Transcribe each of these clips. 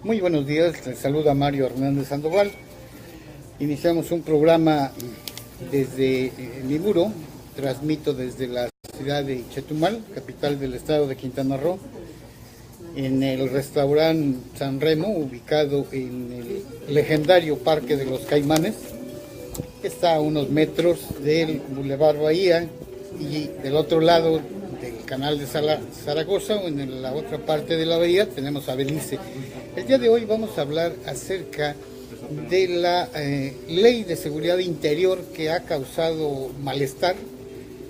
Muy buenos días, les saluda Mario Hernández Sandoval. Iniciamos un programa desde mi muro, transmito desde la ciudad de Chetumal, capital del estado de Quintana Roo, en el restaurante San Remo, ubicado en el legendario Parque de los Caimanes. Está a unos metros del Boulevard Bahía y del otro lado del canal de Zaragoza, o en la otra parte de la bahía, tenemos a Belice. El día de hoy vamos a hablar acerca de la ley de seguridad interior que ha causado malestar,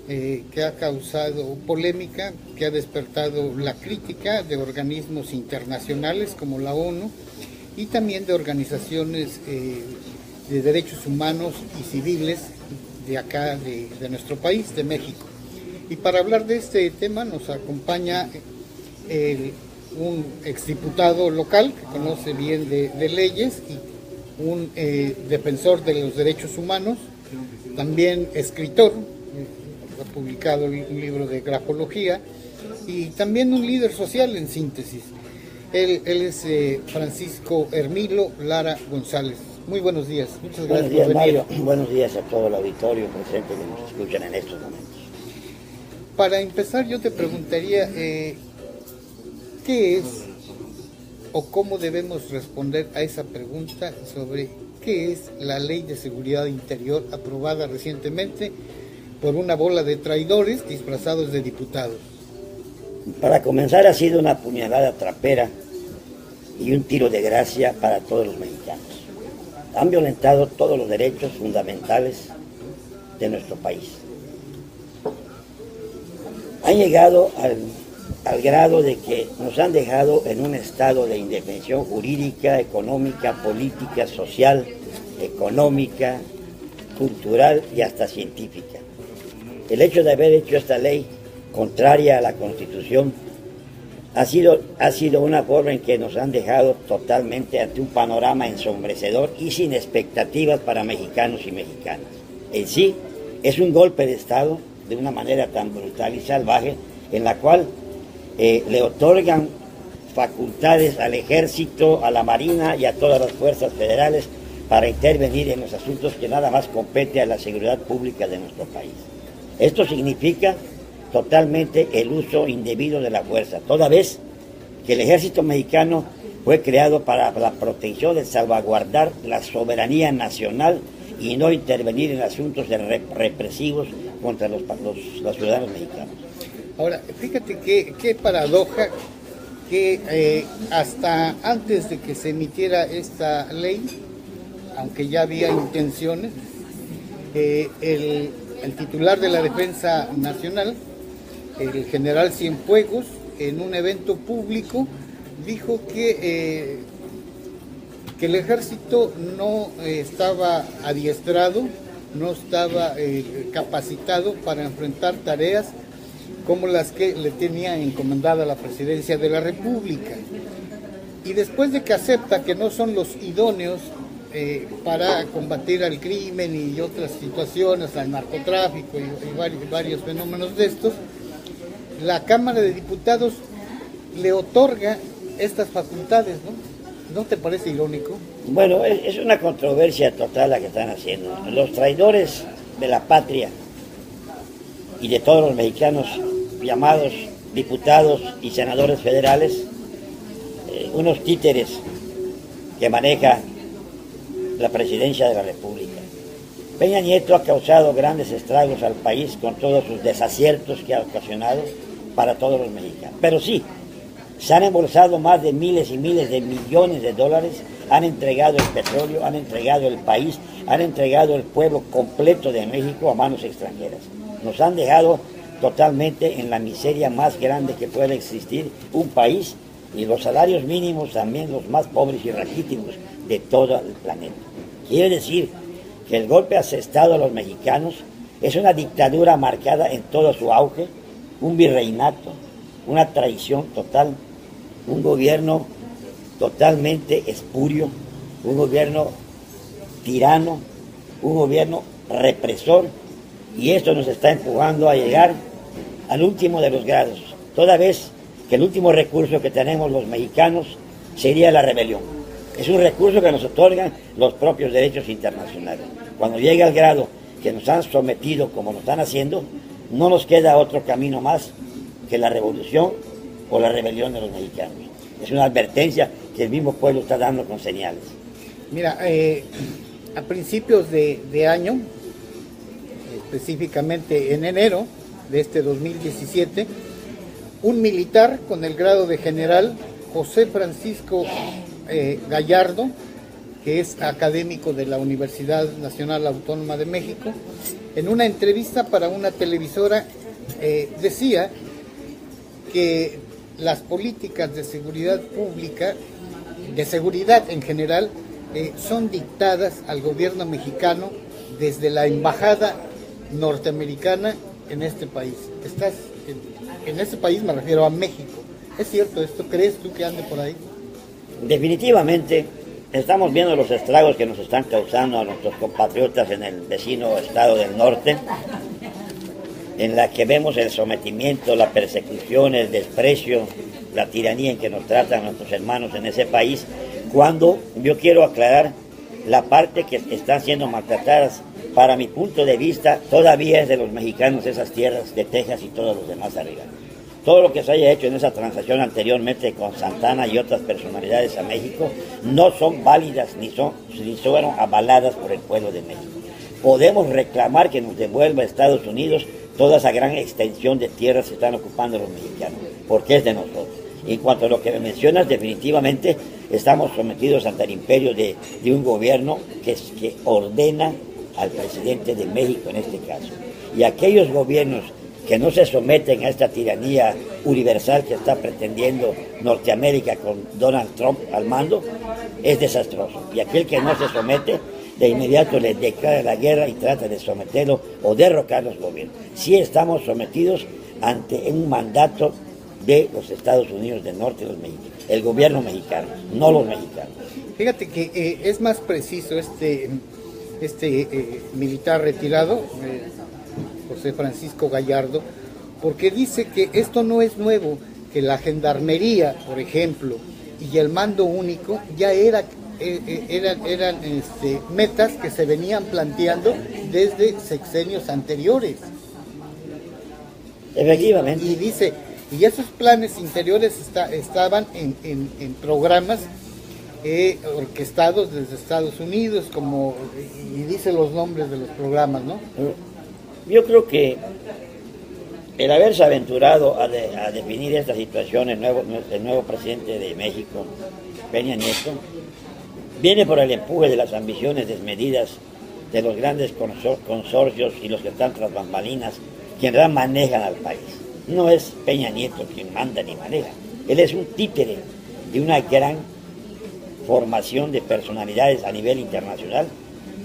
que ha causado polémica, que ha despertado la crítica de organismos internacionales como la ONU y también de organizaciones de derechos humanos y civiles de acá, de nuestro país, de México. Y para hablar de este tema nos acompaña un exdiputado local que conoce bien de leyes y un defensor de los derechos humanos, también escritor, ha publicado un libro de grafología y también un líder social en síntesis. Él es Francisco Hermilo Lara González. Muy buenos días, muchas gracias por venir. Mario. Buenos días a todo el auditorio presente que nos escuchan en estos momentos. Para empezar, yo te preguntaría, ¿qué es o cómo debemos responder a esa pregunta sobre qué es la Ley de Seguridad Interior aprobada recientemente por una bola de traidores disfrazados de diputados? Para comenzar, ha sido una puñalada trapera y un tiro de gracia para todos los mexicanos. Han violentado todos los derechos fundamentales de nuestro país. Han llegado al grado de que nos han dejado en un estado de indefensión jurídica, económica, política, social, económica, cultural y hasta científica. El hecho de haber hecho esta ley contraria a la Constitución ha sido una forma en que nos han dejado totalmente ante un panorama ensombrecedor y sin expectativas para mexicanos y mexicanas. En sí, es un golpe de Estado de una manera tan brutal y salvaje, en la cual le otorgan facultades al Ejército, a la Marina y a todas las fuerzas federales para intervenir en los asuntos que nada más compete a la seguridad pública de nuestro país. Esto significa totalmente el uso indebido de la fuerza, toda vez que el Ejército mexicano fue creado para la protección de salvaguardar la soberanía nacional y no intervenir en asuntos represivos contra los ciudadanos mexicanos. Ahora, fíjate qué paradoja que hasta antes de que se emitiera esta ley, aunque ya había intenciones, el titular de la Defensa Nacional, el general Cienfuegos, en un evento público, dijo que el ejército no estaba adiestrado, no estaba capacitado para enfrentar tareas como las que le tenía encomendada la presidencia de la República. Y después de que acepta que no son los idóneos para combatir al crimen y otras situaciones, al narcotráfico y varios fenómenos de estos, la Cámara de Diputados le otorga estas facultades, ¿no? ¿No te parece irónico? Bueno, es una controversia total la que están haciendo. Los traidores de la patria y de todos los mexicanos llamados diputados y senadores federales, unos títeres que maneja la presidencia de la República. Peña Nieto ha causado grandes estragos al país con todos sus desaciertos que ha ocasionado para todos los mexicanos. Pero sí, se han embolsado más de miles y miles de millones de dólares, han entregado el petróleo, han entregado el país, han entregado el pueblo completo de México a manos extranjeras. Nos han dejado totalmente en la miseria más grande que puede existir un país, y los salarios mínimos también los más pobres y raquíticos de todo el planeta. Quiere decir que el golpe asestado a los mexicanos es una dictadura marcada en todo su auge, un virreinato, una traición total, un gobierno totalmente espurio, un gobierno tirano, un gobierno represor, y esto nos está empujando a llegar al último de los grados, toda vez que el último recurso que tenemos los mexicanos sería la rebelión. Es un recurso que nos otorgan los propios derechos internacionales. Cuando llega al grado que nos han sometido como lo están haciendo, no nos queda otro camino más que la revolución o la rebelión de los mexicanos. Es una advertencia que el mismo pueblo está dando con señales. Mira, a principios de año, específicamente en enero de este 2017, un militar con el grado de general, José Francisco Gallardo, que es académico de la Universidad Nacional Autónoma de México, en una entrevista para una televisora decía que las políticas de seguridad pública, de seguridad en general, son dictadas al gobierno mexicano desde la embajada norteamericana en este país. Estás en este país, me refiero a México. ¿Es cierto esto? ¿Crees tú que ande por ahí? Definitivamente estamos viendo los estragos que nos están causando a nuestros compatriotas en el vecino estado del norte, en la que vemos el sometimiento, la persecución, el desprecio, la tiranía en que nos tratan nuestros hermanos en ese país, cuando yo quiero aclarar la parte que están siendo maltratadas. Para mi punto de vista, todavía es de los mexicanos esas tierras de Texas y todos los demás arriba. Todo lo que se haya hecho en esa transacción anteriormente con Santana y otras personalidades a México no son válidas ni fueron avaladas por el pueblo de México. Podemos reclamar que nos devuelva a Estados Unidos toda esa gran extensión de tierras que están ocupando los mexicanos, porque es de nosotros. En cuanto a lo que me mencionas, definitivamente estamos sometidos ante el imperio de un gobierno que ordena al presidente de México en este caso. Y aquellos gobiernos que no se someten a esta tiranía universal que está pretendiendo Norteamérica con Donald Trump al mando, es desastroso. Y aquel que no se somete, de inmediato le declara la guerra y trata de someterlo o derrocar los gobiernos. Sí estamos sometidos ante un mandato de los Estados Unidos del Norte, el gobierno mexicano, no los mexicanos. Fíjate que es más preciso este militar retirado, José Francisco Gallardo, porque dice que esto no es nuevo, que la gendarmería, por ejemplo, y el mando único ya eran metas que se venían planteando desde sexenios anteriores. Efectivamente. Y dice, y esos planes interiores estaban en programas orquestados desde Estados Unidos, y dice los nombres de los programas, ¿no? Yo creo que el haberse aventurado a definir esta situación el nuevo presidente de México, Peña Nieto, viene por el empuje de las ambiciones desmedidas de los grandes consorcios y los que están tras bambalinas, quien manejan al país. No es Peña Nieto quien manda ni maneja, él es un títere de una gran formación de personalidades a nivel internacional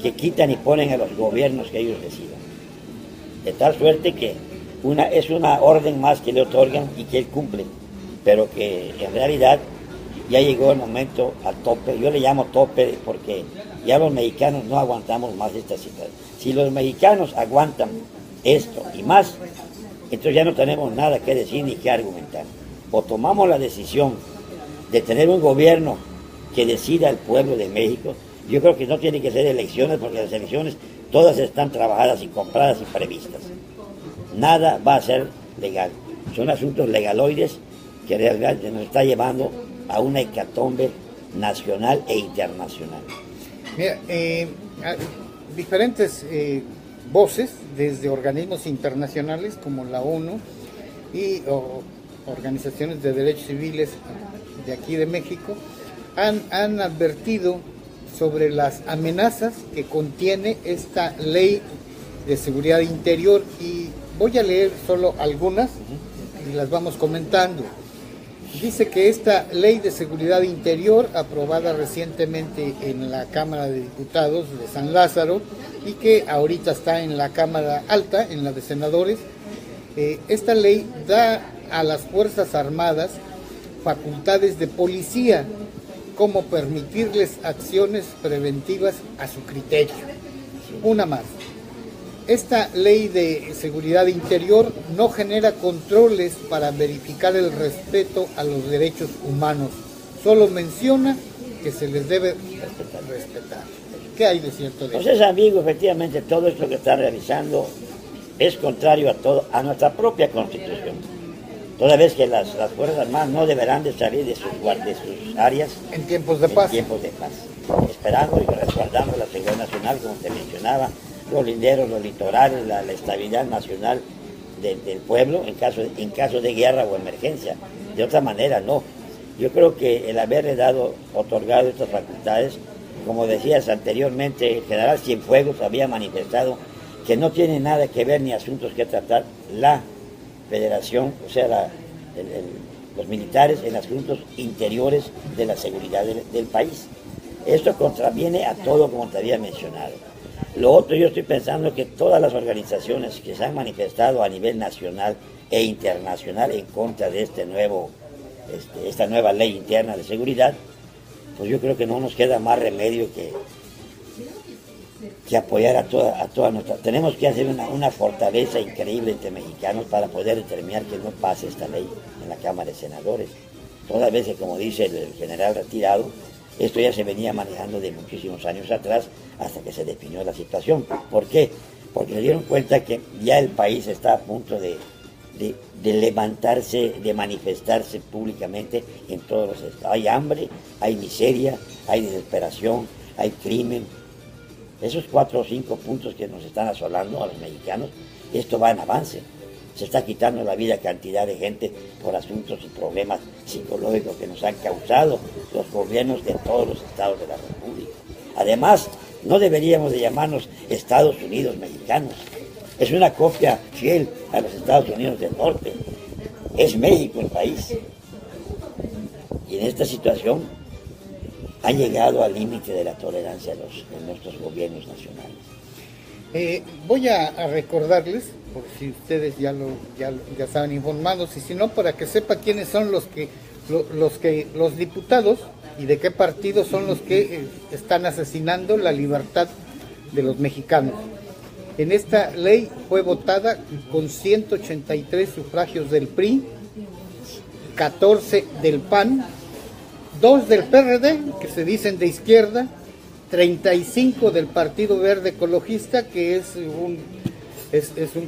que quitan y ponen a los gobiernos que ellos decidan. De tal suerte que es una orden más que le otorgan y que él cumple, pero que en realidad ya llegó el momento al tope. Yo le llamo tope porque ya los mexicanos no aguantamos más esta situación. Si los mexicanos aguantan esto y más, entonces ya no tenemos nada que decir ni que argumentar. O tomamos la decisión de tener un gobierno que decida el pueblo de México. Yo creo que no tiene que ser elecciones, porque las elecciones todas están trabajadas y compradas y previstas. Nada va a ser legal. Son asuntos legaloides que realmente nos está llevando a una hecatombe nacional e internacional. Mira, diferentes voces, desde organismos internacionales como la ONU y organizaciones de derechos civiles de aquí de México, han advertido sobre las amenazas que contiene esta ley de seguridad interior, y voy a leer solo algunas y las vamos comentando. Dice que esta ley de seguridad interior, aprobada recientemente en la Cámara de Diputados de San Lázaro y que ahorita está en la Cámara Alta, en la de Senadores, esta ley da a las Fuerzas Armadas facultades de policía, como permitirles acciones preventivas a su criterio. Una más. Esta ley de seguridad interior no genera controles para verificar el respeto a los derechos humanos, solo menciona que se les debe respetar. ¿Qué hay de cierto de Pues eso? es ambiguo, efectivamente, todo esto que está realizando es contrario a nuestra propia Constitución. Toda vez que las Fuerzas Armadas no deberán de salir de sus áreas En tiempos de en paz. tiempos de paz, esperando y respaldando la seguridad nacional, como te mencionaba, los linderos, los litorales, la estabilidad nacional del pueblo en caso de guerra o emergencia. De otra manera, no. Yo creo que el haberle otorgado estas facultades, como decías anteriormente, el general Cienfuegos había manifestado que no tiene nada que ver ni asuntos que tratar la Federación, o sea, los militares en asuntos interiores de la seguridad del país. Esto contraviene a todo, como te había mencionado. Lo otro, yo estoy pensando que todas las organizaciones que se han manifestado a nivel nacional e internacional en contra de esta nueva ley interna de seguridad, pues yo creo que no nos queda más remedio que apoyar a toda nuestra... Tenemos que hacer una fortaleza increíble entre mexicanos para poder determinar que no pase esta ley en la Cámara de Senadores. Toda vez que, como dice el general retirado, esto ya se venía manejando de muchísimos años atrás hasta que se definió la situación. ¿Por qué? Porque se dieron cuenta que ya el país está a punto de levantarse, de manifestarse públicamente en todos los estados. Hay hambre, hay miseria, hay desesperación, hay crimen. Esos 4 o 5 puntos que nos están asolando a los mexicanos, esto va en avance. Se está quitando la vida a cantidad de gente por asuntos y problemas psicológicos que nos han causado los gobiernos de todos los estados de la República. Además, no deberíamos de llamarnos Estados Unidos mexicanos. Es una copia fiel a los Estados Unidos del Norte. Es México el país. Y en esta situación ha llegado al límite de la tolerancia en nuestros gobiernos nacionales. Voy a recordarles, por si ustedes ya estaban informados, y si no, para que sepa quiénes son los diputados y de qué partido son los que están asesinando la libertad de los mexicanos. En esta ley fue votada con 183 sufragios del PRI, 14 del PAN, 2 del PRD, que se dicen de izquierda, 35 del Partido Verde Ecologista, que es un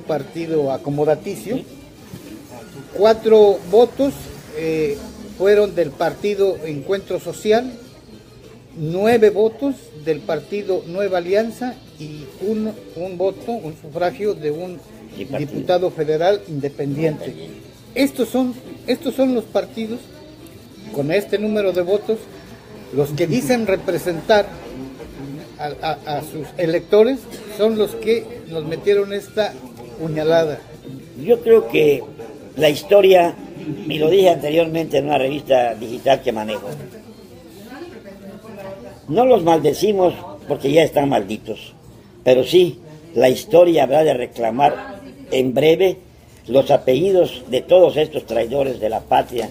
partido acomodaticio, 4 votos fueron del Partido Encuentro Social, 9 votos del Partido Nueva Alianza y un sufragio de un diputado federal independiente. Estos son los partidos, con este número de votos, los que dicen representar a sus electores, son los que nos metieron esta puñalada. Yo creo que la historia, y lo dije anteriormente en una revista digital que manejo, no los maldecimos porque ya están malditos, pero sí, la historia habrá de reclamar en breve los apellidos de todos estos traidores de la patria.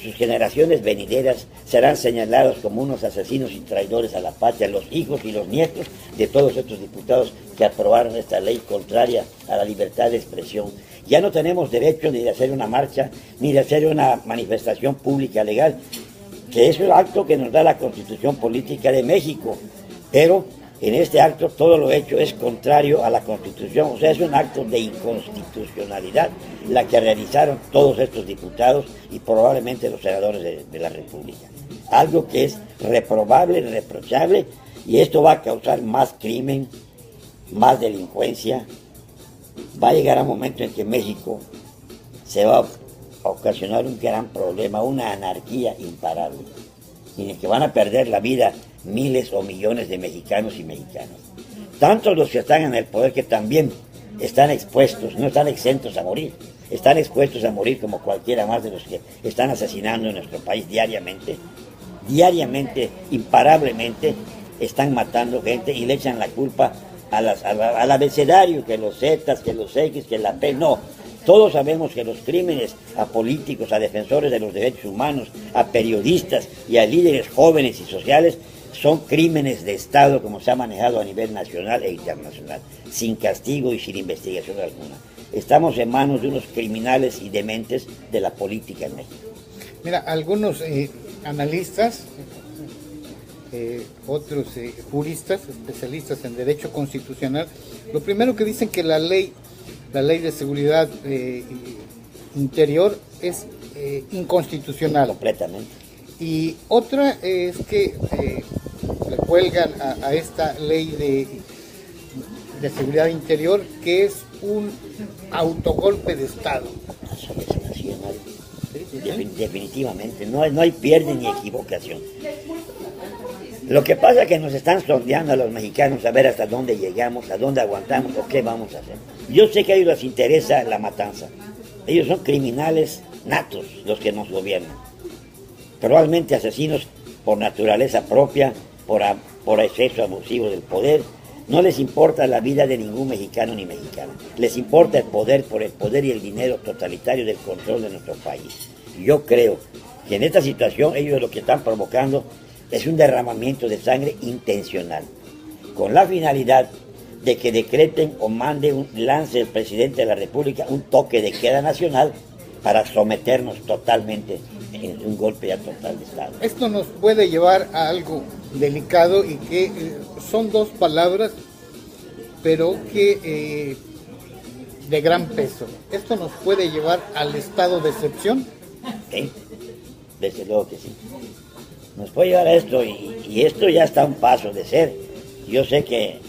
Sus generaciones venideras serán señalados como unos asesinos y traidores a la patria, los hijos y los nietos de todos estos diputados que aprobaron esta ley contraria a la libertad de expresión. Ya no tenemos derecho ni de hacer una marcha, ni de hacer una manifestación pública legal, que es un acto que nos da la Constitución Política de México, pero en este acto todo lo hecho es contrario a la Constitución, o sea, es un acto de inconstitucionalidad la que realizaron todos estos diputados y probablemente los senadores de la República. Algo que es reprobable, reprochable, y esto va a causar más crimen, más delincuencia. Va a llegar un momento en que México se va a ocasionar un gran problema, una anarquía imparable, en el que van a perder la vida miles o millones de mexicanos y mexicanas. Tanto los que están en el poder, que también están expuestos, no están exentos a morir, están expuestos a morir como cualquiera más de los que están asesinando en nuestro país diariamente, imparablemente, están matando gente y le echan la culpa al abecedario, que los Zetas, que los X, que la P, no. Todos sabemos que los crímenes a políticos, a defensores de los derechos humanos, a periodistas y a líderes jóvenes y sociales son crímenes de Estado, como se ha manejado a nivel nacional e internacional, sin castigo y sin investigación alguna. Estamos en manos de unos criminales y dementes de la política en México. Mira, algunos analistas, otros juristas, especialistas en derecho constitucional, lo primero que dicen que la ley de seguridad interior es inconstitucional. Completamente. Y otra es que le cuelgan a esta ley de seguridad interior que es un autogolpe de Estado. Así es, Mario. Definitivamente, no hay pierde ni equivocación. Lo que pasa es que nos están sondeando a los mexicanos a ver hasta dónde llegamos, a dónde aguantamos o qué vamos a hacer. Yo sé que a ellos les interesa la matanza. Ellos son criminales natos los que nos gobiernan. Probablemente asesinos por naturaleza propia, por exceso abusivo del poder. No les importa la vida de ningún mexicano ni mexicana. Les importa el poder por el poder y el dinero totalitario del control de nuestro país. Yo creo que en esta situación ellos lo que están provocando es un derramamiento de sangre intencional, con la finalidad de que decreten o lance el presidente de la República un toque de queda nacional para someternos totalmente en un golpe ya total de Estado. Esto nos puede llevar a algo delicado y que son dos palabras, pero que de gran peso. Esto nos puede llevar al estado de excepción. ¿Sí? Desde luego que sí. Nos puede llevar a esto y esto ya está a un paso de ser. Yo sé que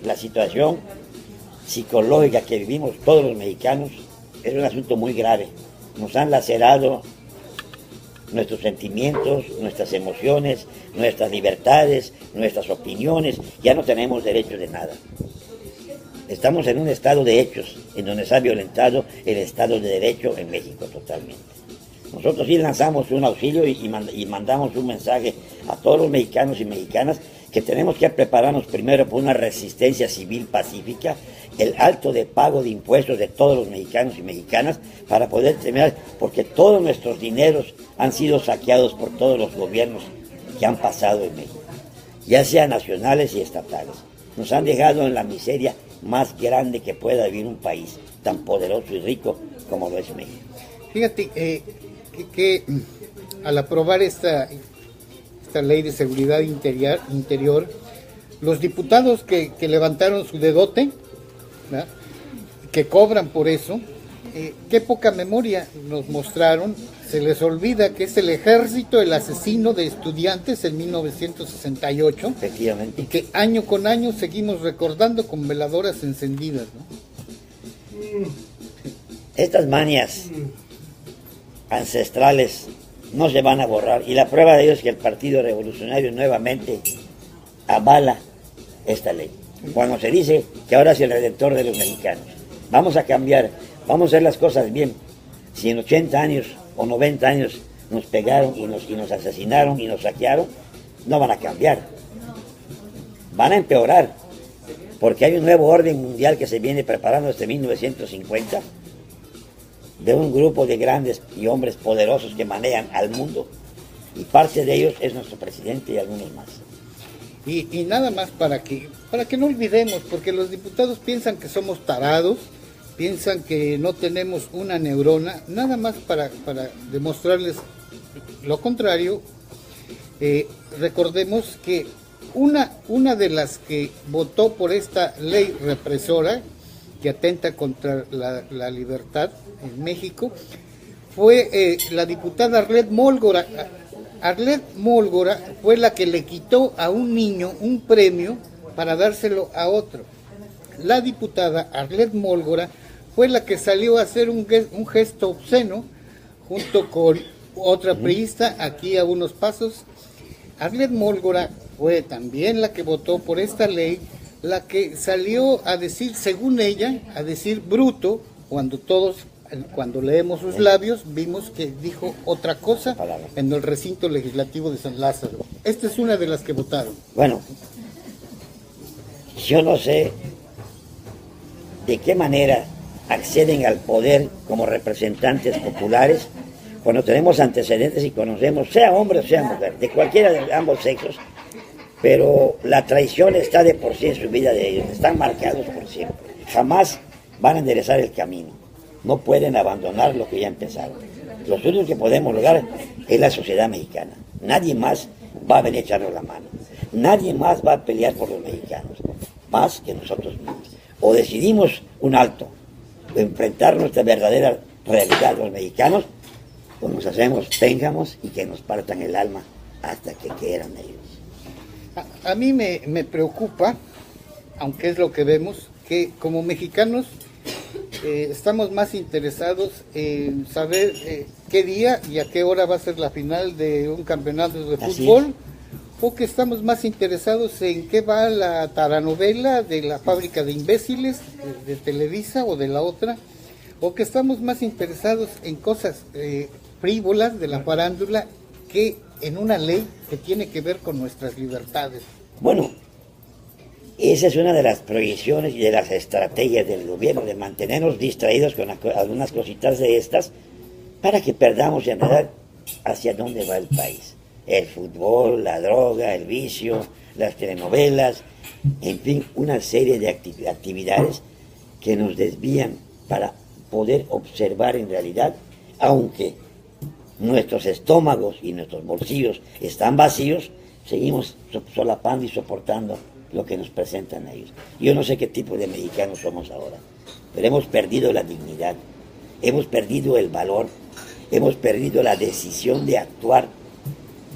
la situación psicológica que vivimos todos los mexicanos es un asunto muy grave. Nos han lacerado nuestros sentimientos, nuestras emociones, nuestras libertades, nuestras opiniones. Ya no tenemos derecho de nada. Estamos en un estado de hechos en donde se ha violentado el Estado de Derecho en México totalmente. Nosotros sí lanzamos un auxilio y mandamos un mensaje a todos los mexicanos y mexicanas que tenemos que prepararnos primero por una resistencia civil pacífica, el alto de pago de impuestos de todos los mexicanos y mexicanas para poder terminar, porque todos nuestros dineros han sido saqueados por todos los gobiernos que han pasado en México, ya sean nacionales y estatales. Nos han dejado en la miseria más grande que pueda vivir un país tan poderoso y rico como lo es México. Fíjate que al aprobar esta ley de seguridad interior, los diputados que levantaron su dedote, ¿verdad?, que cobran por eso, qué poca memoria nos mostraron. Se les olvida que es el ejército el asesino de estudiantes en 1968. Efectivamente. Y que año con año seguimos recordando con veladoras encendidas, ¿no? Estas manias ancestrales no se van a borrar, y la prueba de ello es que el Partido Revolucionario nuevamente avala esta ley. Cuando se dice que ahora es el redentor de los mexicanos, vamos a cambiar, vamos a hacer las cosas bien. Si en 80 años o 90 años nos pegaron y nos asesinaron y nos saquearon, no van a cambiar, van a empeorar, porque hay un nuevo orden mundial que se viene preparando desde 1950, de un grupo de grandes y hombres poderosos que manejan al mundo, y parte de ellos es nuestro presidente y algunos más. Y nada más para que no olvidemos, porque los diputados piensan que somos tarados, piensan que no tenemos una neurona, nada más para demostrarles lo contrario. Recordemos que una de las que votó por esta ley represora que atenta contra la libertad en México fue la diputada Arlet Mólgora. Arlet Mólgora fue la que le quitó a un niño un premio para dárselo a otro. La diputada Arlet Mólgora fue la que salió a hacer un gesto obsceno junto con otra priista aquí a unos pasos. Arlet Mólgora fue también la que votó por esta ley, la que salió a decir, según ella, a decir bruto, cuando leemos sus labios, vimos que dijo otra cosa en el recinto legislativo de San Lázaro. Esta es una de las que votaron. Bueno, yo no sé de qué manera acceden al poder como representantes populares cuando tenemos antecedentes y conocemos, sea hombre o sea mujer, de cualquiera de ambos sexos, pero la traición está de por sí en su vida de ellos, están marcados por siempre. Jamás van a enderezar el camino, no pueden abandonar lo que ya empezaron. Los únicos que podemos lograr es la sociedad mexicana. Nadie más va a venir a echarnos la mano. Nadie más va a pelear por los mexicanos, más que nosotros mismos. O decidimos un alto, enfrentar nuestra verdadera realidad los mexicanos, o nos hacemos pénjamos y que nos partan el alma hasta que quieran ellos. A mí me preocupa, aunque es lo que vemos, que como mexicanos estamos más interesados en saber qué día y a qué hora va a ser la final de un campeonato de fútbol, o que estamos más interesados en qué va la taranovela de la fábrica de imbéciles de Televisa o de la otra, o que estamos más interesados en cosas frívolas de la farándula que en una ley que tiene que ver con nuestras libertades. Bueno, esa es una de las proyecciones y de las estrategias del gobierno, de mantenernos distraídos con algunas cositas de estas, para que perdamos en realidad hacia dónde va el país. El fútbol, la droga, el vicio, las telenovelas, en fin, una serie de actividades que nos desvían para poder observar en realidad, aunque nuestros estómagos y nuestros bolsillos están vacíos, seguimos solapando y soportando lo que nos presentan ellos. Yo no sé qué tipo de mexicanos somos ahora, pero hemos perdido la dignidad, hemos perdido el valor, hemos perdido la decisión de actuar.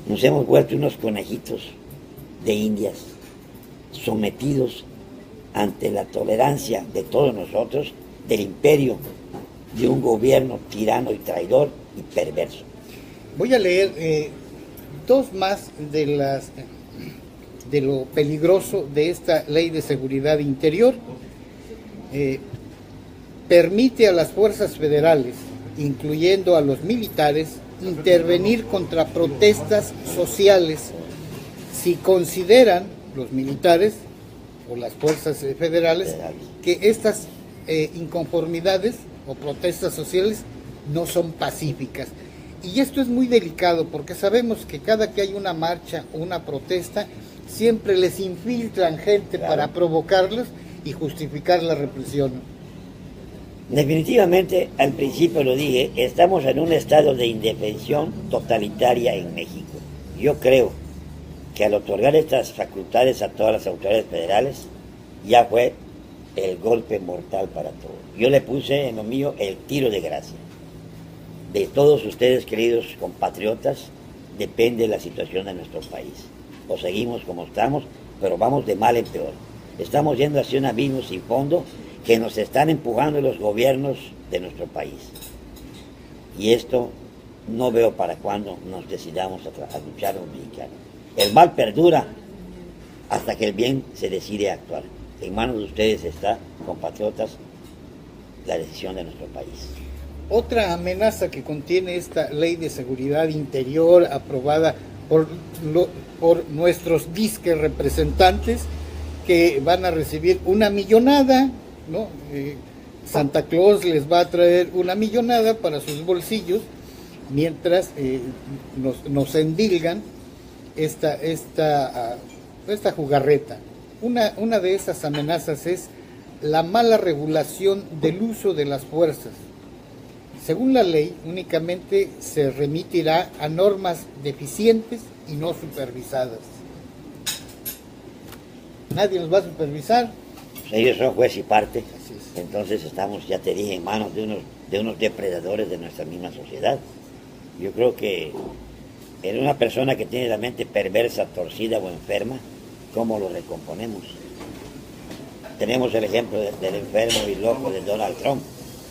Nos hemos vuelto unos conejitos de indias, sometidos ante la tolerancia de todos nosotros, del imperio de un gobierno tirano y traidor y perverso. Voy a leer dos más de lo peligroso de esta ley de seguridad interior. Permite a las fuerzas federales, incluyendo a los militares, intervenir contra protestas sociales si consideran los militares o las fuerzas federales que estas inconformidades o protestas sociales no son pacíficas. Y esto es muy delicado porque sabemos que cada que hay una marcha o una protesta, siempre les infiltran gente para provocarlos y justificar la represión. Definitivamente, al principio lo dije, estamos en un estado de indefensión totalitaria en México. Yo creo que al otorgar estas facultades a todas las autoridades federales, ya fue el golpe mortal para todos. Yo le puse en lo mío el tiro de gracia. De todos ustedes, queridos compatriotas, depende la situación de nuestro país. O seguimos como estamos, pero vamos de mal en peor. Estamos yendo hacia un abismo sin fondo que nos están empujando los gobiernos de nuestro país. Y esto no veo para cuándo nos decidamos a luchar los mexicanos. El mal perdura hasta que el bien se decide actuar. En manos de ustedes está, compatriotas, la decisión de nuestro país. Otra amenaza que contiene esta ley de seguridad interior aprobada por nuestros disque representantes, que van a recibir una millonada, ¿no? Santa Claus les va a traer una millonada para sus bolsillos, mientras nos endilgan esta jugarreta. Una de esas amenazas es la mala regulación del uso de las fuerzas. Según la ley, únicamente se remitirá a normas deficientes y no supervisadas. Nadie nos va a supervisar. Ellos son juez y parte. Entonces estamos, ya te dije, en manos de unos depredadores de nuestra misma sociedad. Yo creo que en una persona que tiene la mente perversa, torcida o enferma, ¿cómo lo recomponemos? Tenemos el ejemplo del enfermo y loco de Donald Trump,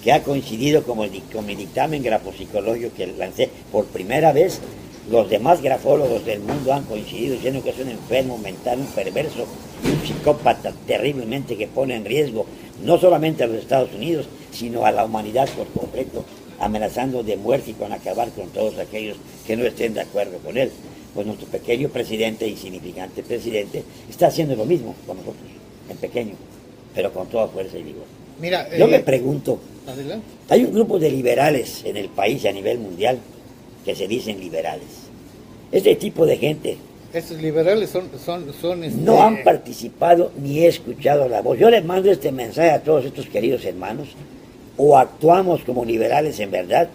que ha coincidido con mi dictamen grafopsicológico que lancé por primera vez. Los demás grafólogos del mundo han coincidido diciendo que es un enfermo mental, un perverso, un psicópata terriblemente que pone en riesgo no solamente a los Estados Unidos, sino a la humanidad por completo, amenazando de muerte y con acabar con todos aquellos que no estén de acuerdo con él. Pues nuestro pequeño presidente, insignificante presidente, está haciendo lo mismo con nosotros, en pequeño, pero con toda fuerza y vigor. Mira, yo me pregunto, adelante. Hay un grupo de liberales en el país y a nivel mundial que se dicen liberales. Este tipo de gente estos liberales son no han participado ni he escuchado la voz. Yo les mando este mensaje a todos estos queridos hermanos: o actuamos como liberales en verdad,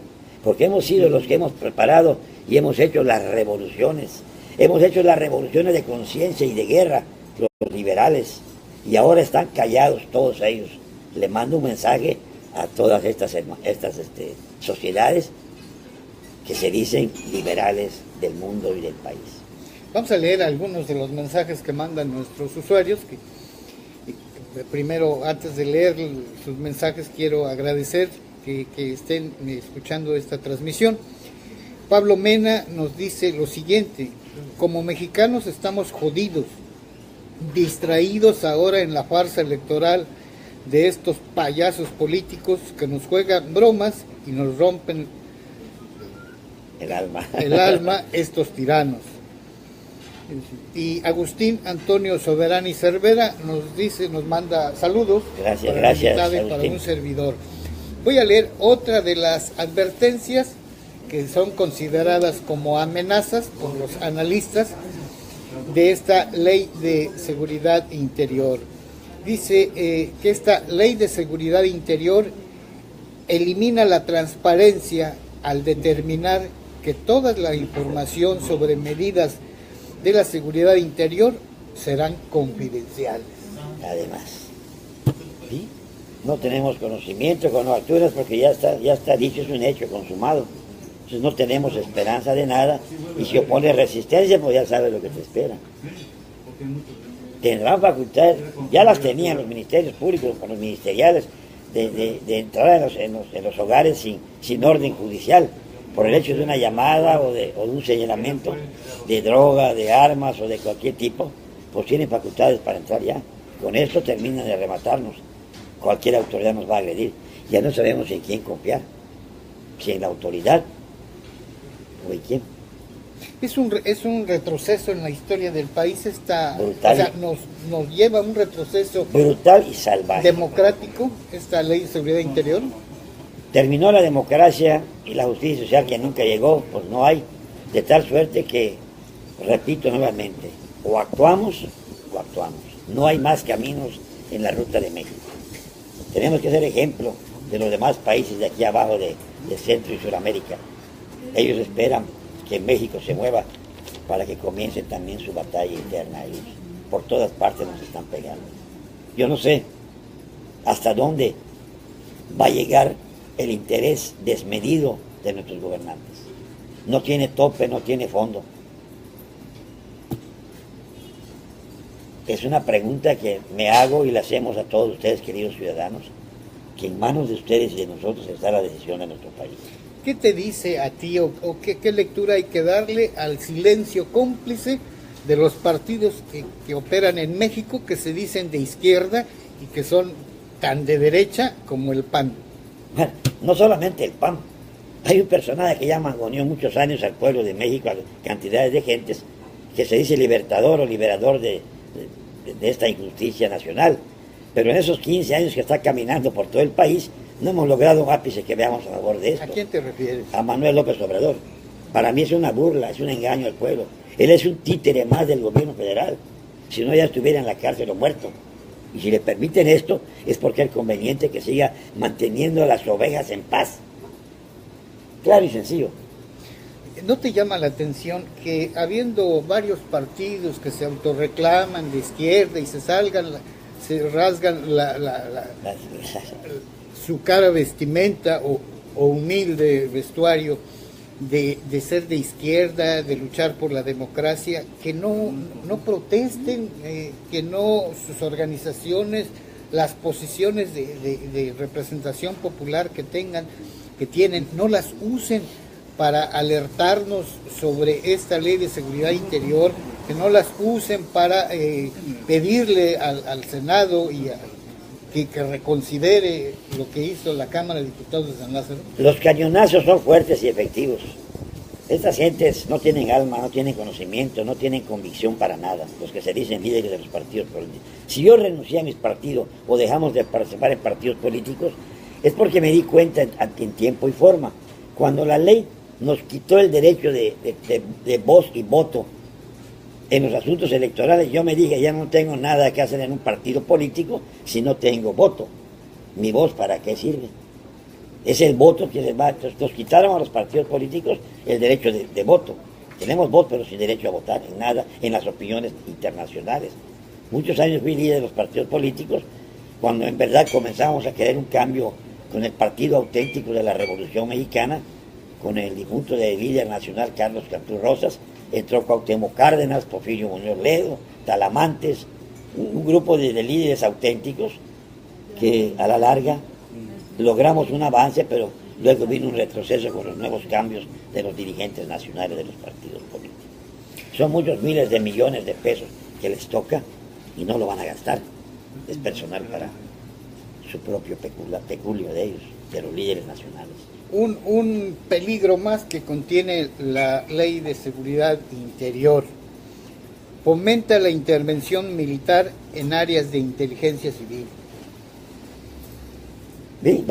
porque hemos sido los que hemos preparado y hemos hecho las revoluciones de conciencia y de guerra, los liberales, y ahora están callados todos ellos. Le mando un mensaje a todas estas sociedades que se dicen liberales del mundo y del país. Vamos a leer algunos de los mensajes que mandan nuestros usuarios. Primero, antes de leer sus mensajes, quiero agradecer que estén escuchando esta transmisión. Pablo Mena nos dice lo siguiente: como mexicanos estamos jodidos, distraídos ahora en la farsa electoral de estos payasos políticos que nos juegan bromas y nos rompen el alma estos tiranos. Y Agustín Antonio Soberani Cervera nos manda saludos. Gracias, para un servidor. Voy a leer otra de las advertencias que son consideradas como amenazas por los analistas de esta ley de seguridad interior. Dice que esta ley de seguridad interior elimina la transparencia al determinar que toda la información sobre medidas de la seguridad interior serán confidenciales. Además, ¿sí? No tenemos conocimiento con alturas porque ya está dicho, es un hecho consumado. Entonces no tenemos esperanza de nada, y si opone resistencia, pues ya sabes lo que te espera. Tendrán facultades, ya las tenían los ministerios públicos, con los ministeriales, de entrar en los hogares sin orden judicial, por el hecho de una llamada o de un señalamiento de droga, de armas o de cualquier tipo, pues tienen facultades para entrar ya. Con esto terminan de rematarnos. Cualquier autoridad nos va a agredir. Ya no sabemos en quién confiar, si en la autoridad o en quién. Es un retroceso en la historia del país, brutal. O sea, nos lleva a un retroceso brutal y salvaje. Democrático, esta ley de seguridad interior. Terminó la democracia y la justicia social que nunca llegó, pues no hay, de tal suerte que, repito nuevamente, o actuamos o actuamos. No hay más caminos en la ruta de México. Tenemos que ser ejemplo de los demás países de aquí abajo de Centro y Sudamérica. Ellos esperan que México se mueva para que comience también su batalla interna. Ellos por todas partes nos están pegando. Yo no sé hasta dónde va a llegar el interés desmedido de nuestros gobernantes. No tiene tope, no tiene fondo. Es una pregunta que me hago y la hacemos a todos ustedes, queridos ciudadanos, que en manos de ustedes y de nosotros está la decisión de nuestro país. ¿Qué te dice a ti o qué lectura hay que darle al silencio cómplice de los partidos que operan en México, que se dicen de izquierda y que son tan de derecha como el PAN? Bueno, no solamente el PAN. Hay un personaje que ya mangoneó muchos años al pueblo de México, a cantidades de gentes, que se dice libertador o liberador de esta injusticia nacional. Pero en esos 15 años que está caminando por todo el país, no hemos logrado un ápice que veamos a favor de esto. ¿A quién te refieres? A Manuel López Obrador. Para mí es una burla, es un engaño al pueblo. Él es un títere más del gobierno federal. Si no, ya estuviera en la cárcel o muerto. Y si le permiten esto, es porque es conveniente que siga manteniendo a las ovejas en paz. Claro y sencillo. ¿No te llama la atención que habiendo varios partidos que se autorreclaman de izquierda y se rasgan su cara vestimenta o humilde vestuario de ser de izquierda, de luchar por la democracia, que no protesten, que no sus organizaciones, las posiciones de representación popular que tienen, no las usen para alertarnos sobre esta ley de seguridad interior, que no las usen para pedirle al Senado y que reconsidere lo que hizo la Cámara de Diputados de San Lázaro? Los cañonazos son fuertes y efectivos. Estas gentes no tienen alma, no tienen conocimiento, no tienen convicción para nada, los que se dicen líderes de los partidos políticos. Si yo renuncié a mis partidos o dejamos de participar en partidos políticos, es porque me di cuenta en tiempo y forma. Cuando la ley nos quitó el derecho de voz y voto en los asuntos electorales, yo me dije, ya no tengo nada que hacer en un partido político si no tengo voto. ¿Mi voz para qué sirve? Es el voto que les va. Entonces, nos quitaron a los partidos políticos el derecho de voto. Tenemos voto, pero sin derecho a votar en nada, en las opiniones internacionales. Muchos años fui líder de los partidos políticos, cuando en verdad comenzamos a querer un cambio con el partido auténtico de la Revolución Mexicana, con el difunto de líder nacional Carlos Cantú Rosas, entró Cuauhtémoc Cárdenas, Porfirio Muñoz Ledo, Talamantes, un grupo de líderes auténticos que a la larga logramos un avance, pero luego vino un retroceso con los nuevos cambios de los dirigentes nacionales de los partidos políticos. Son muchos miles de millones de pesos que les toca y no lo van a gastar. Es personal para su propio peculio de ellos, de los líderes nacionales. Un peligro más que contiene la Ley de Seguridad Interior. Fomenta la intervención militar en áreas de inteligencia civil. Sí,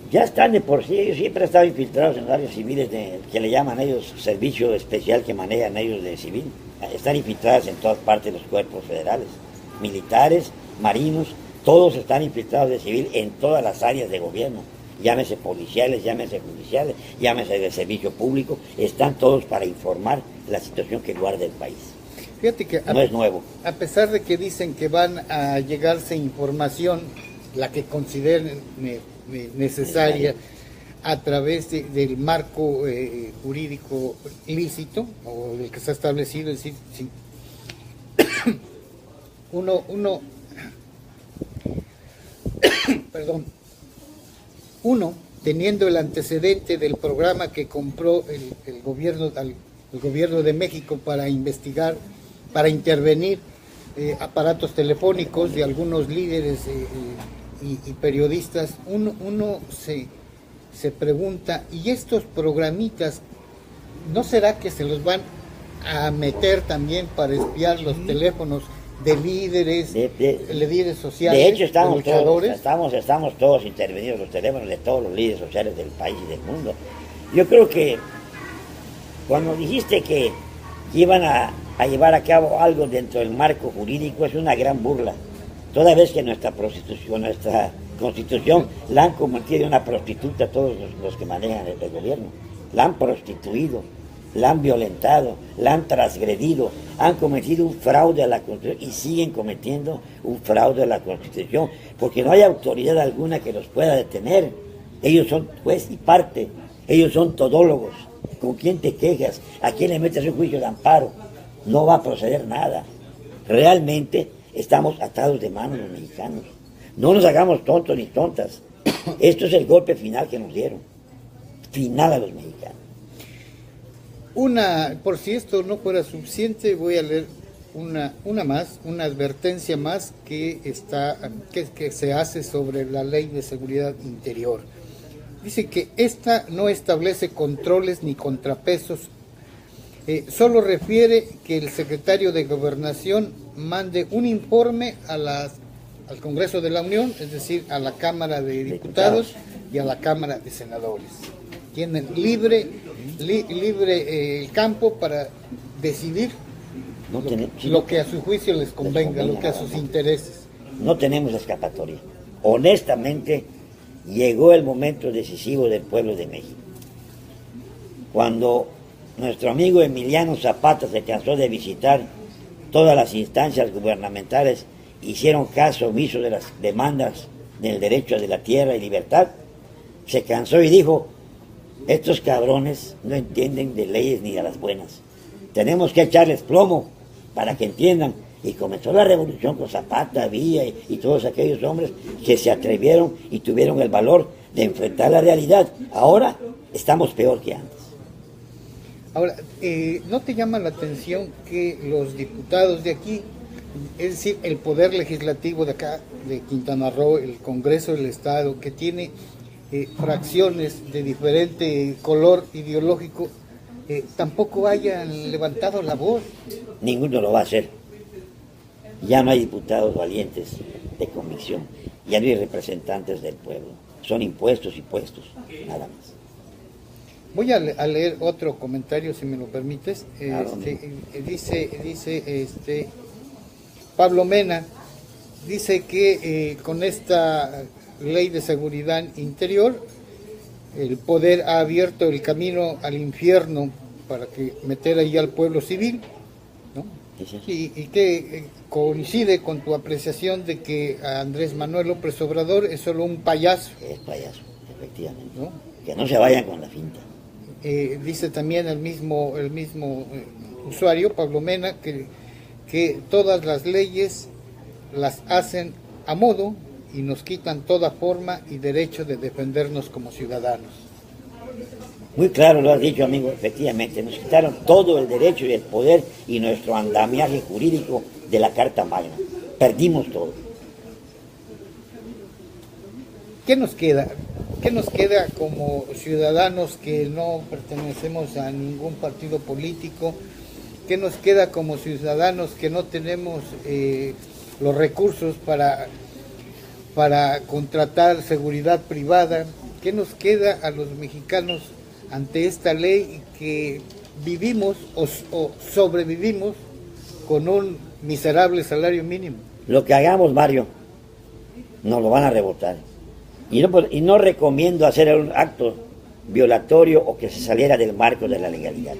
ya están de por sí, ellos siempre han estado infiltrados en áreas civiles que le llaman ellos servicio especial que manejan ellos de civil. Están infiltrados en todas partes de los cuerpos federales, militares, marinos, todos están infiltrados de civil en todas las áreas de gobierno. Llámese policiales, llámese judiciales, llámese de servicio público, están todos para informar la situación que guarda el país. Fíjate que no es nuevo. A pesar de que dicen que van a llegarse información, la que consideren necesaria, a través del marco jurídico lícito, o del que está establecido, es decir, sí. Uno, teniendo el antecedente del programa que compró el gobierno de México para investigar, para intervenir aparatos telefónicos de algunos líderes y periodistas, uno se pregunta, ¿y estos programitas no será que se los van a meter también para espiar los teléfonos de líderes, líderes sociales? De hecho, estamos todos intervenidos los teléfonos de todos los líderes sociales del país y del mundo. Yo creo que cuando dijiste que iban a llevar a cabo algo dentro del marco jurídico, es una gran burla. Toda vez que nuestra Constitución la han convertido en una prostituta a todos los que manejan el gobierno. La han prostituido, la han violentado, la han transgredido, han cometido un fraude a la Constitución y siguen cometiendo un fraude a la Constitución, porque no hay autoridad alguna que los pueda detener. Ellos son juez y parte, ellos son todólogos. ¿Con quién te quejas? ¿A quién le metes un juicio de amparo? No va a proceder nada. Realmente estamos atados de manos los mexicanos. No nos hagamos tontos ni tontas. Esto es el golpe final que nos dieron. Final a los mexicanos. Por si esto no fuera suficiente, voy a leer una advertencia más que se hace sobre la Ley de Seguridad Interior. Dice que esta no establece controles ni contrapesos, solo refiere que el secretario de Gobernación mande un informe al Congreso de la Unión, es decir, a la Cámara de Diputados y a la Cámara de Senadores. Tienen libre el campo para decidir lo que a su juicio les convenga, lo que a sus intereses. No tenemos escapatoria. Honestamente, llegó el momento decisivo del pueblo de México. Cuando nuestro amigo Emiliano Zapata se cansó de visitar todas las instancias gubernamentales, hicieron caso omiso de las demandas del derecho de la tierra y libertad, se cansó y dijo: estos cabrones no entienden de leyes ni de las buenas. Tenemos que echarles plomo para que entiendan. Y comenzó la revolución con Zapata, Villa y todos aquellos hombres que se atrevieron y tuvieron el valor de enfrentar la realidad. Ahora estamos peor que antes. Ahora, ¿no te llama la atención que los diputados de aquí, es decir, el Poder Legislativo de acá, de Quintana Roo, el Congreso del Estado, que tiene fracciones de diferente color ideológico, tampoco hayan levantado la voz? Ninguno lo va a hacer. Ya no hay diputados valientes de convicción, ya no hay representantes del pueblo, son impuestos y puestos, nada más. Voy a leer otro comentario, si me lo permites. Dice Pablo Mena, dice que con esta Ley de Seguridad Interior el poder ha abierto el camino al infierno para que meter ahí al pueblo civil, ¿no? Y que coincide con tu apreciación de que Andrés Manuel López Obrador es solo un payaso. Es payaso, efectivamente. ¿No? Que no se vayan con la finta. Dice también el mismo usuario, Pablo Mena, que todas las leyes las hacen a modo y nos quitan toda forma y derecho de defendernos como ciudadanos. Muy claro lo has dicho, amigo, efectivamente, nos quitaron todo el derecho y el poder y nuestro andamiaje jurídico de la Carta Magna. Perdimos todo. ¿Qué nos queda? ¿Qué nos queda como ciudadanos que no pertenecemos a ningún partido político? ¿Qué nos queda como ciudadanos que no tenemos los recursos para contratar seguridad privada? ¿Qué nos queda a los mexicanos ante esta ley que vivimos o sobrevivimos con un miserable salario mínimo? Lo que hagamos, Mario, nos lo van a rebotar. Y no recomiendo hacer un acto violatorio o que se saliera del marco de la legalidad.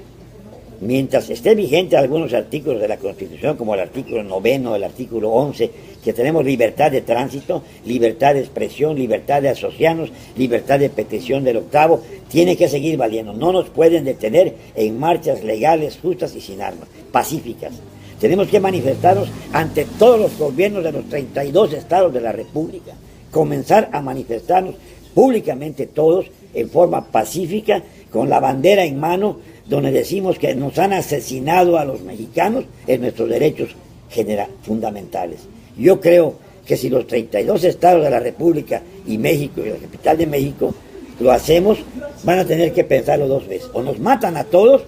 Mientras esté vigente algunos artículos de la Constitución, como el artículo 9, el artículo 11, que tenemos libertad de tránsito, libertad de expresión, libertad de asociarnos, libertad de petición del 8º, tiene que seguir valiendo. No nos pueden detener en marchas legales, justas y sin armas, pacíficas. Tenemos que manifestarnos ante todos los gobiernos de los 32 estados de la República. Comenzar a manifestarnos públicamente todos en forma pacífica, con la bandera en mano, donde decimos que nos han asesinado a los mexicanos en nuestros derechos fundamentales. Yo creo que si los 32 estados de la República y México y la capital de México lo hacemos, van a tener que pensarlo dos veces. O nos matan a todos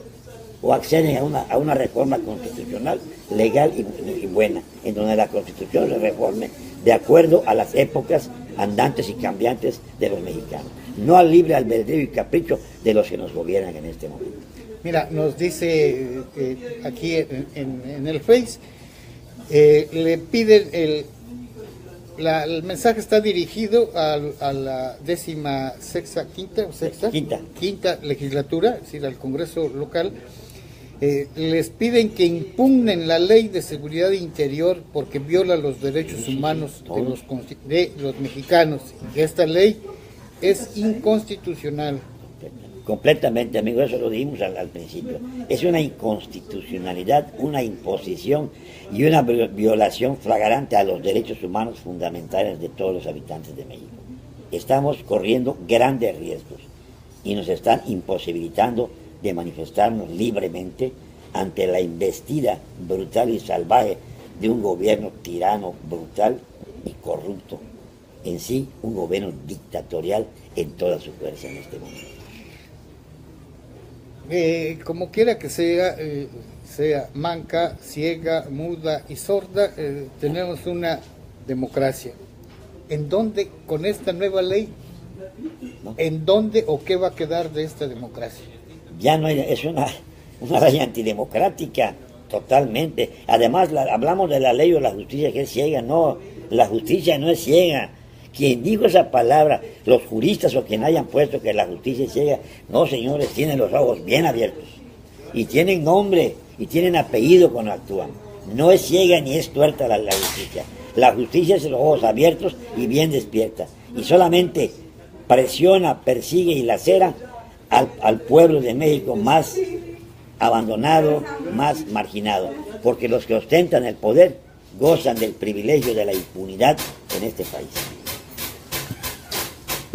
o acceden a una reforma constitucional legal y buena, en donde la Constitución se reforme de acuerdo a las épocas andantes y cambiantes de los mexicanos, no al libre albedrío y capricho de los que nos gobiernan en este momento. Mira, nos dice aquí en el Face, le piden el mensaje está dirigido a la 16ª quinta legislatura, es decir, al Congreso local. Les piden que impugnen la ley de seguridad interior porque viola los derechos humanos de los mexicanos. Esta ley es inconstitucional. Completamente, amigo, eso lo dijimos al principio. Es una inconstitucionalidad, una imposición y una violación flagrante a los derechos humanos fundamentales de todos los habitantes de México. Estamos corriendo grandes riesgos y nos están imposibilitando de manifestarnos libremente ante la embestida brutal y salvaje de un gobierno tirano, brutal y corrupto. En sí, un gobierno dictatorial en toda su fuerza en este momento. Como quiera que sea, sea manca, ciega, muda y sorda, tenemos una democracia. ¿En dónde, con esta nueva ley, en dónde o qué va a quedar de esta democracia? Ya no hay, es una ley antidemocrática, totalmente. Además, hablamos de la ley o la justicia que es ciega. No, la justicia no es ciega. Quien dijo esa palabra, los juristas o quien hayan puesto que la justicia es ciega, no, señores, tienen los ojos bien abiertos. Y tienen nombre y tienen apellido cuando actúan. No es ciega ni es tuerta la justicia. La justicia es los ojos abiertos y bien despierta. Y solamente presiona, persigue y lacera al pueblo de México más abandonado, más marginado, porque los que ostentan el poder gozan del privilegio de la impunidad en este país.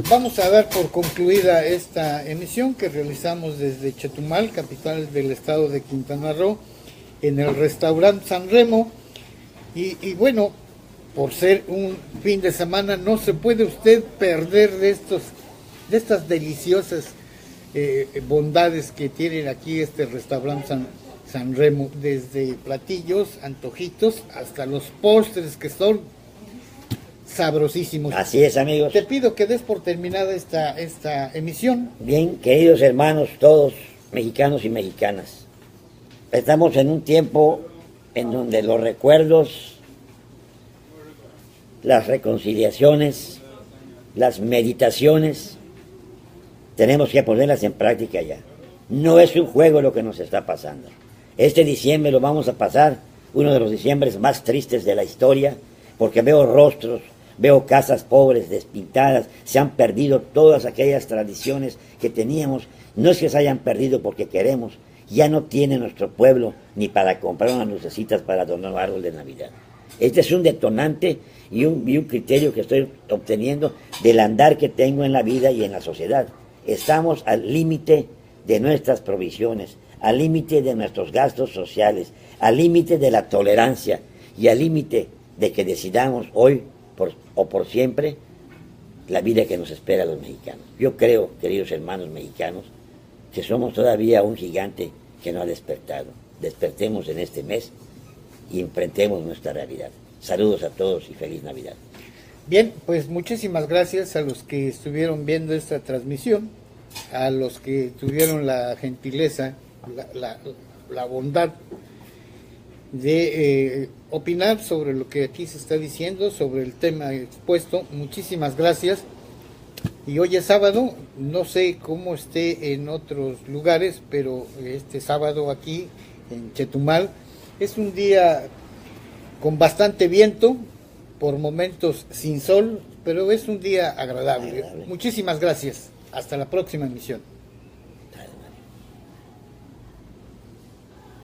Vamos a dar por concluida esta emisión que realizamos desde Chetumal, capital del estado de Quintana Roo, en el restaurante San Remo. Y bueno, por ser un fin de semana, no se puede usted perder de estas deliciosas bondades que tienen aquí este restaurante San Remo, desde platillos, antojitos, hasta los postres que son sabrosísimos. Así es, amigos. Te pido que des por terminada esta emisión. Bien, queridos hermanos, todos mexicanos y mexicanas, estamos en un tiempo en donde los recuerdos, las reconciliaciones, las meditaciones tenemos que ponerlas en práctica ya. No es un juego lo que nos está pasando. Este diciembre lo vamos a pasar, uno de los diciembres más tristes de la historia, porque veo rostros, veo casas pobres, despintadas, se han perdido todas aquellas tradiciones que teníamos. No es que se hayan perdido porque queremos, ya no tiene nuestro pueblo ni para comprar unas lucecitas para adornar un árbol de Navidad. Este es un detonante y un criterio que estoy obteniendo del andar que tengo en la vida y en la sociedad. Estamos al límite de nuestras provisiones, al límite de nuestros gastos sociales, al límite de la tolerancia y al límite de que decidamos hoy o por siempre la vida que nos espera a los mexicanos. Yo creo, queridos hermanos mexicanos, que somos todavía un gigante que no ha despertado. Despertemos en este mes y enfrentemos nuestra realidad. Saludos a todos y feliz Navidad. Bien, pues muchísimas gracias a los que estuvieron viendo esta transmisión, a los que tuvieron la gentileza, la bondad de opinar sobre lo que aquí se está diciendo, sobre el tema expuesto. Muchísimas gracias. Y hoy es sábado, no sé cómo esté en otros lugares, pero este sábado aquí en Chetumal es un día con bastante viento, por momentos sin sol, pero es un día agradable. Muchísimas gracias. Hasta la próxima emisión.